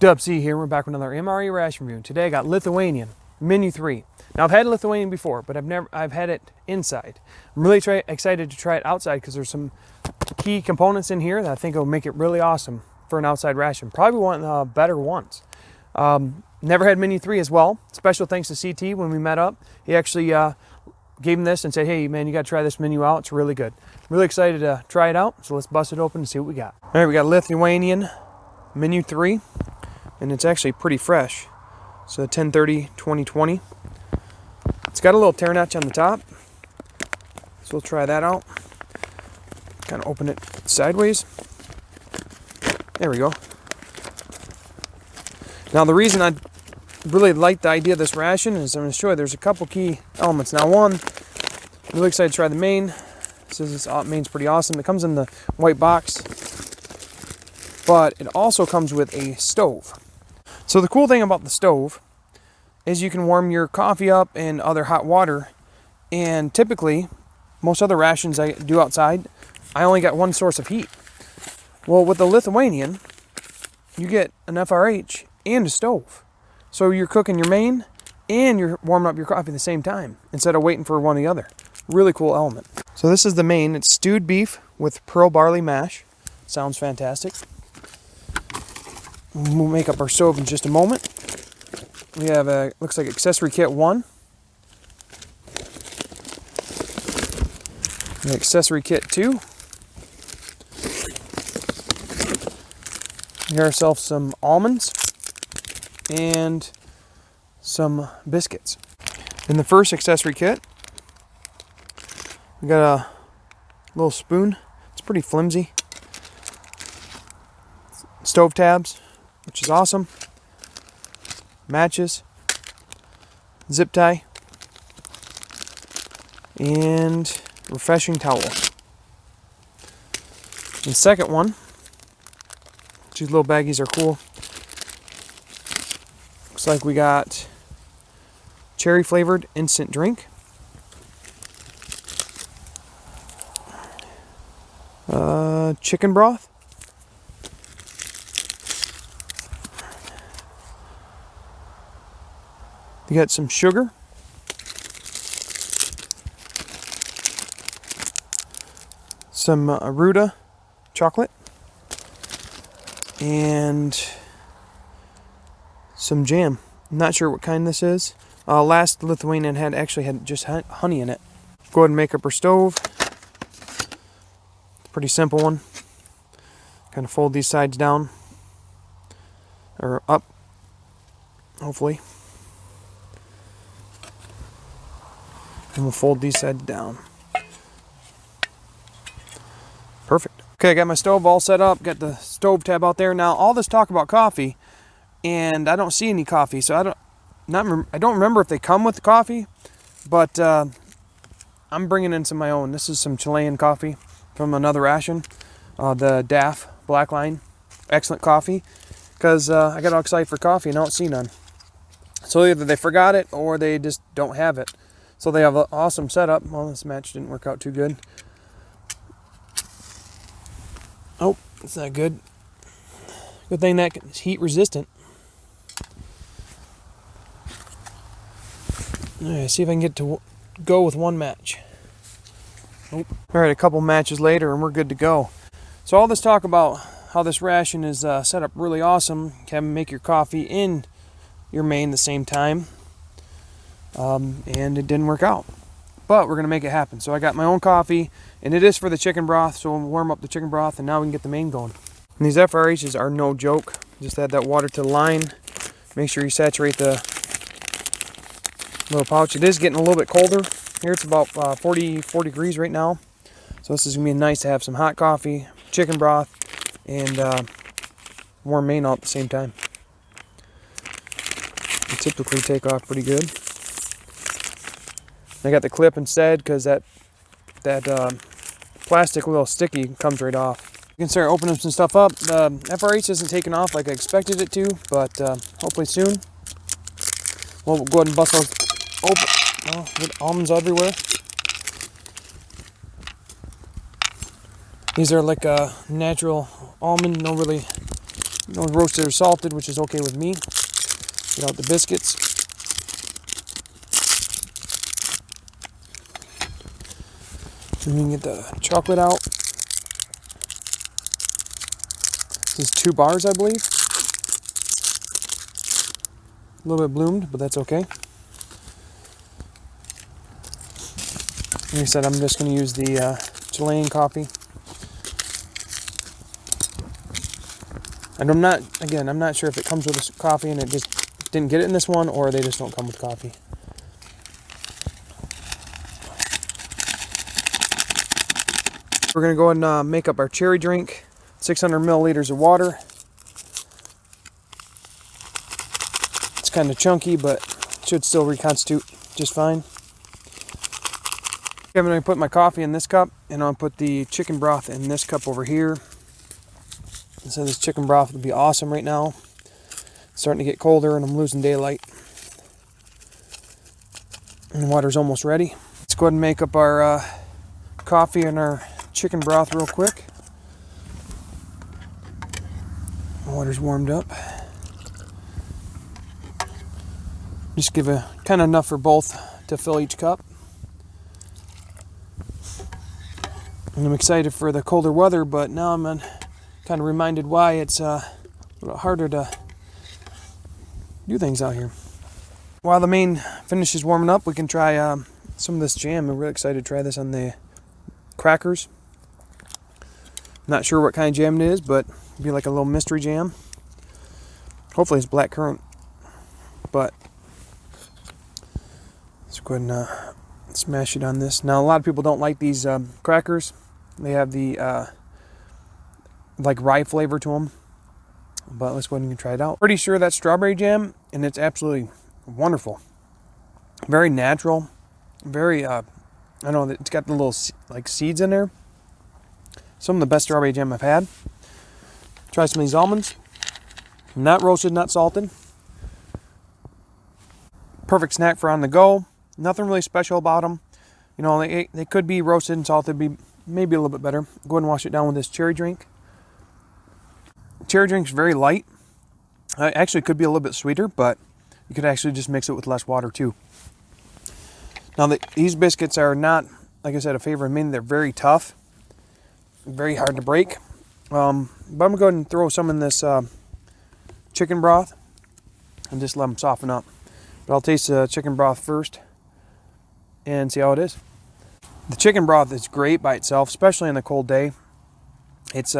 Dub C here. We're back with another MRE ration review. Today I got Lithuanian Menu 3. Now I've had Lithuanian before, but I've had it inside. I'm really excited to try it outside because there's some key components in here that I think will make it really awesome for an outside ration. Probably one of the better ones. Never had Menu 3 as well. Special thanks to CT when we met up. He actually gave him this and said, hey man, you got to try this menu out. It's really good. I'm really excited to try it out. So let's bust it open and see what we got. All right, we got Lithuanian Menu 3. And it's actually pretty fresh. So 10/30/2020. It's got a little tear notch on the top. So we'll try that out. Kind of open it sideways. There we go. Now the reason I really like the idea of this ration is I'm going to show you there's a couple key elements. Now one, I'm really excited to try the main. This main's pretty awesome. It comes in the white box. But it also comes with a stove. So the cool thing about the stove is you can warm your coffee up and other hot water. And typically, most other rations I do outside, I only got one source of heat. Well, with the Lithuanian, you get an FRH and a stove. So you're cooking your main and you're warming up your coffee at the same time instead of waiting for one or the other. Really cool element. So this is the main. It's stewed beef with pearl barley mash. Sounds fantastic. We'll make up our stove in just a moment. We have a, looks like accessory kit 1. And accessory kit 2. Get ourselves some almonds and some biscuits. In the first accessory kit, we got a little spoon. It's pretty flimsy. Stove tabs, which is awesome. Matches, zip tie, and refreshing towel. The second one, these little baggies are cool. Looks like we got cherry flavored instant drink. Chicken broth. You got some sugar, some Aruda chocolate, and some jam. I'm not sure what kind this is. Last Lithuanian actually had just honey in it. Go ahead and make up our stove. Pretty simple one. Kind of fold these sides down, or up, hopefully. And we'll fold these sides down. Perfect. Okay, I got my stove all set up. Got the stove tab out there. Now, all this talk about coffee, and I don't see any coffee, so I don't remember if they come with the coffee, but I'm bringing in some of my own. This is some Chilean coffee from another ration, the DAF Black Line. Excellent coffee, because I got all excited for coffee and I don't see none. So either they forgot it or they just don't have it. So they have an awesome setup. Well, this match didn't work out too good. Oh, it's not good. Good thing that is heat resistant. Alright, see if I can get to go with one match. Nope. Alright, a couple matches later and we're good to go. So all this talk about how this ration is set up really awesome. You can make your coffee in your main at the same time. And it didn't work out, but we're gonna make it happen. So I got my own coffee, and it is for the chicken broth, so we'll warm up the chicken broth and now we can get the main going. And these FRHs are no joke. Just add that water to the line. Make sure you saturate the little pouch. It is getting a little bit colder here. It's about 44 degrees right now, so this is gonna be nice to have some hot coffee, chicken broth, and warm main all at the same time. They typically take off pretty good. I got the clip instead because that plastic little sticky comes right off. You can start opening some stuff up. The FRH isn't taking off like I expected it to, but hopefully soon. We'll go ahead and bust those open. Oh, with almonds everywhere. These are like a natural almond, no really No roasted or salted, which is okay with me. Get out the biscuits. And we can get the chocolate out. This is 2 bars, I believe. A little bit bloomed, but that's okay. Like I said, I'm just going to use the Chilean coffee. And I'm not sure if it comes with this coffee and it just didn't get it in this one, or they just don't come with coffee. We're going to go ahead and make up our cherry drink. 600 milliliters of water. It's kind of chunky, but should still reconstitute just fine. I'm going to put my coffee in this cup, and I'll put the chicken broth in this cup over here. So this chicken broth would be awesome right now. It's starting to get colder and I'm losing daylight. And the water's almost ready. Let's go ahead and make up our coffee and our chicken broth real quick. The water's warmed up. Just give a kind of enough for both to fill each cup. And I'm excited for the colder weather, but now I'm kind of reminded why it's a little harder to do things out here. While the main finish is warming up, we can try some of this jam. I'm really excited to try this on the crackers. Not sure what kind of jam it is, but it'll be like a little mystery jam. Hopefully it's blackcurrant, but let's go ahead and smash it on this. Now a lot of people don't like these crackers. They have the like rye flavor to them, but let's go ahead and try it out. Pretty sure that's strawberry jam, and it's absolutely wonderful. Very natural, very I don't know, it's got the little like seeds in there. Some of the best strawberry jam I've had. Try some of these almonds. Not roasted, not salted. Perfect snack for on the go. Nothing really special about them. You know, they could be roasted and salted, be maybe a little bit better. Go ahead and wash it down with this cherry drink. Cherry drink's very light. Actually, it could be a little bit sweeter, but you could actually just mix it with less water too. Now, these biscuits are not, like I said, a favorite of mine. They're very tough, very hard to break. But I'm going to go ahead and throw some in this chicken broth and just let them soften up. But I'll taste the chicken broth first and see how it is. The chicken broth is great by itself, especially on a cold day. It's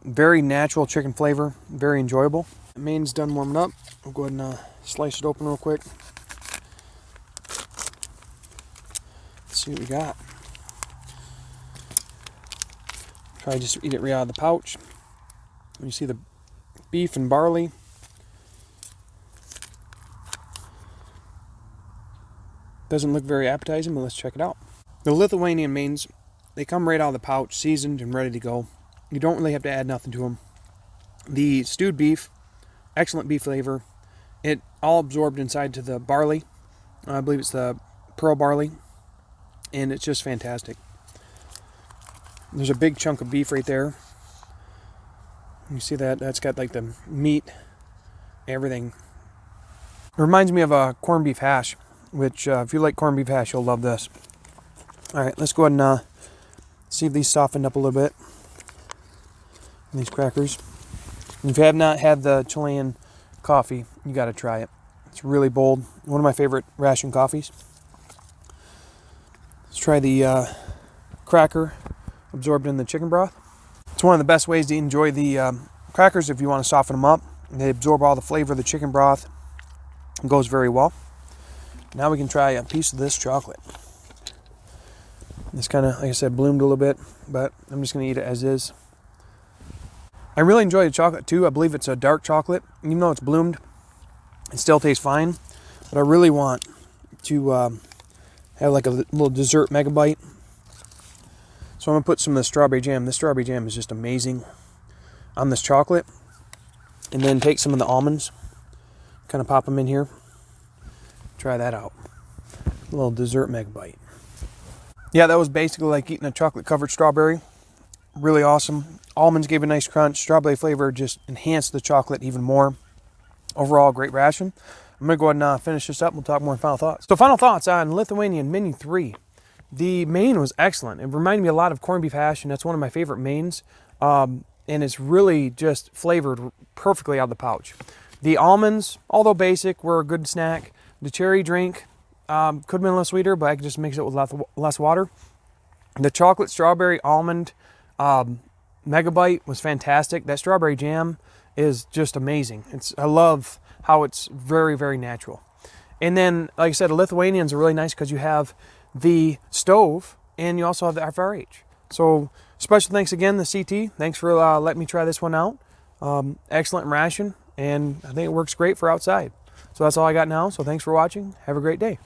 very natural chicken flavor, very enjoyable. The main's done warming up. I'll go ahead and slice it open real quick. Let's see what we got. Try to just eat it right out of the pouch. You see the beef and barley. Doesn't look very appetizing, but let's check it out. The Lithuanian mains, they come right out of the pouch, seasoned and ready to go. You don't really have to add nothing to them. The stewed beef, excellent beef flavor. It all absorbed inside to the barley. I believe it's the pearl barley. And it's just fantastic. There's a big chunk of beef right there. You see that? That's got like the meat, everything. It reminds me of a corned beef hash, which if you like corned beef hash, you'll love this. All right, let's go ahead and see if these softened up a little bit. These crackers. And if you have not had the Chilean coffee, you got to try it. It's really bold. One of my favorite ration coffees. Let's try the cracker absorbed in the chicken broth. It's one of the best ways to enjoy the crackers if you want to soften them up. They absorb all the flavor of the chicken broth. It goes very well. Now we can try a piece of this chocolate. It's kind of, like I said, bloomed a little bit, but I'm just going to eat it as is. I really enjoy the chocolate too. I believe it's a dark chocolate. Even though it's bloomed, it still tastes fine. But I really want to have like a little dessert mega bite. So I'm going to put some of the strawberry jam. This strawberry jam is just amazing on this chocolate. And then take some of the almonds, kind of pop them in here. Try that out. A little dessert mega bite. Yeah, that was basically like eating a chocolate covered strawberry. really awesome. Almonds gave a nice crunch. Strawberry flavor just enhanced the chocolate even more. Overall, great ration. I'm going to go ahead and finish this up. We'll talk more final thoughts. So final thoughts on Lithuanian Menu 3. The main was excellent. It reminded me a lot of corned beef hash, and that's one of my favorite mains. And it's really just flavored perfectly out of the pouch. The almonds, although basic, were a good snack. The cherry drink could have been a little sweeter, but I could just mix it with less water. The chocolate strawberry almond Megabyte was fantastic. That strawberry jam is just amazing. I love how it's very, very natural. And then, like I said, the Lithuanians are really nice because you have the stove and you also have the FRH. So special thanks again to CT. Thanks for letting me try this one out. Excellent ration, and I think it works great for outside. So that's all I got now. So thanks for watching. Have a great day.